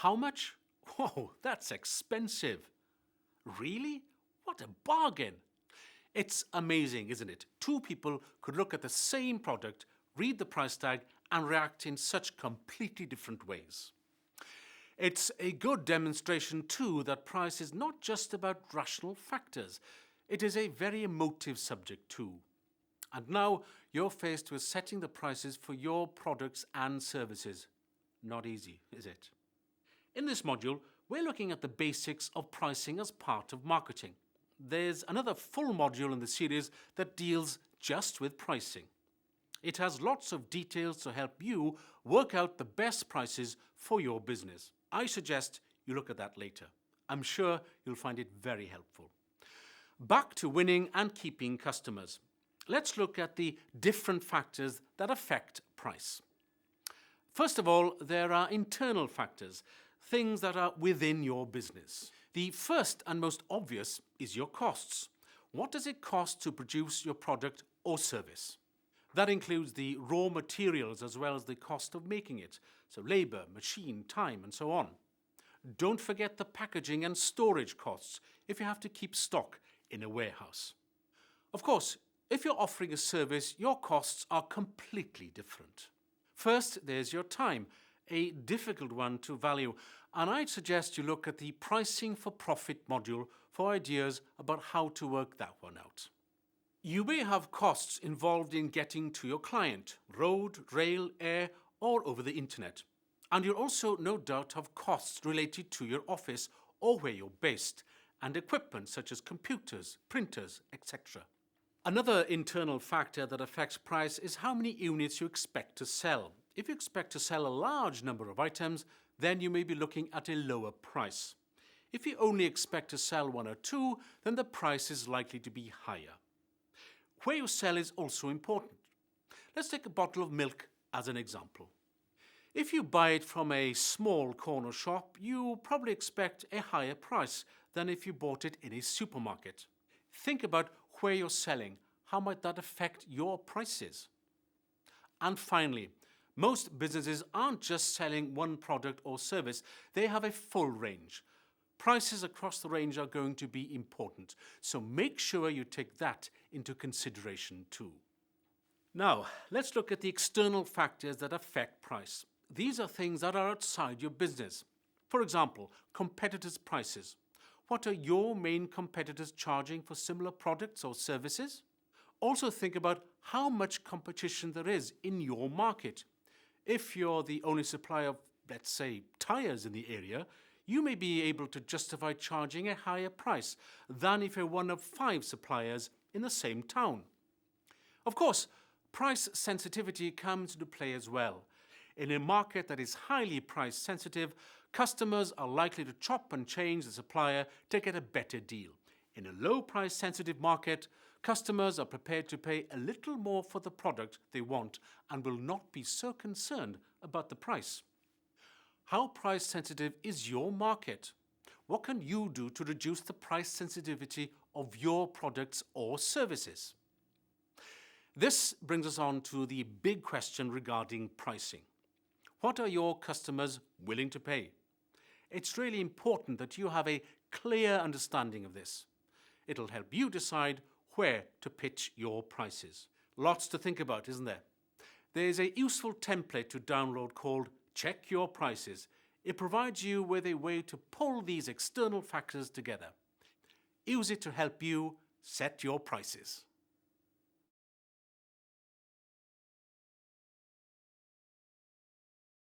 How much? Whoa, that's expensive. Really? What a bargain! It's amazing, isn't it? Two people could look at the same product, read the price tag, and react in such completely different ways. It's a good demonstration too that price is not just about rational factors. It is a very emotive subject too. And now you're faced with setting the prices for your products and services. Not easy, is it? In this module, we're looking at the basics of pricing as part of marketing. There's another full module in the series that deals just with pricing. It has lots of details to help you work out the best prices for your business. I suggest you look at that later. I'm sure you'll find it very helpful. Back to winning and keeping customers. Let's look at the different factors that affect price. First of all, there are internal factors, things that are within your business. The first and most obvious is your costs. What does it cost to produce your product or service? That includes the raw materials as well as the cost of making it, so labor, machine, time, and so on. Don't forget the packaging and storage costs if you have to keep stock in a warehouse. Of course, if you're offering a service, your costs are completely different. First, there's your time, a difficult one to value, and I'd suggest you look at the Pricing for Profit module for ideas about how to work that one out. You may have costs involved in getting to your client, road, rail, air, or over the internet. And you'll also no doubt have costs related to your office or where you're based, and equipment such as computers, printers, etc. Another internal factor that affects price is how many units you expect to sell. If you expect to sell a large number of items, then you may be looking at a lower price. If you only expect to sell one or two, then the price is likely to be higher. Where you sell is also important. Let's take a bottle of milk as an example. If you buy it from a small corner shop, you probably expect a higher price than if you bought it in a supermarket. Think about where you're selling. How might that affect your prices? And finally, most businesses aren't just selling one product or service, they have a full range. Prices across the range are going to be important, so make sure you take that into consideration too. Now, let's look at the external factors that affect price. These are things that are outside your business. For example, competitors' prices. What are your main competitors charging for similar products or services? Also think about how much competition there is in your market. If you're the only supplier of, let's say, tires in the area, you may be able to justify charging a higher price than if you're one of 5 suppliers in the same town. Of course, price sensitivity comes into play as well. In a market that is highly price sensitive, customers are likely to chop and change the supplier to get a better deal. In a low price sensitive market, customers are prepared to pay a little more for the product they want and will not be so concerned about the price. How price sensitive is your market? What can you do to reduce the price sensitivity of your products or services? This brings us on to the big question regarding pricing. What are your customers willing to pay? It's really important that you have a clear understanding of this. It'll help you decide where to pitch your prices. Lots to think about, isn't there? There's a useful template to download called Check Your Prices. It provides you with a way to pull these external factors together. Use it to help you set your prices.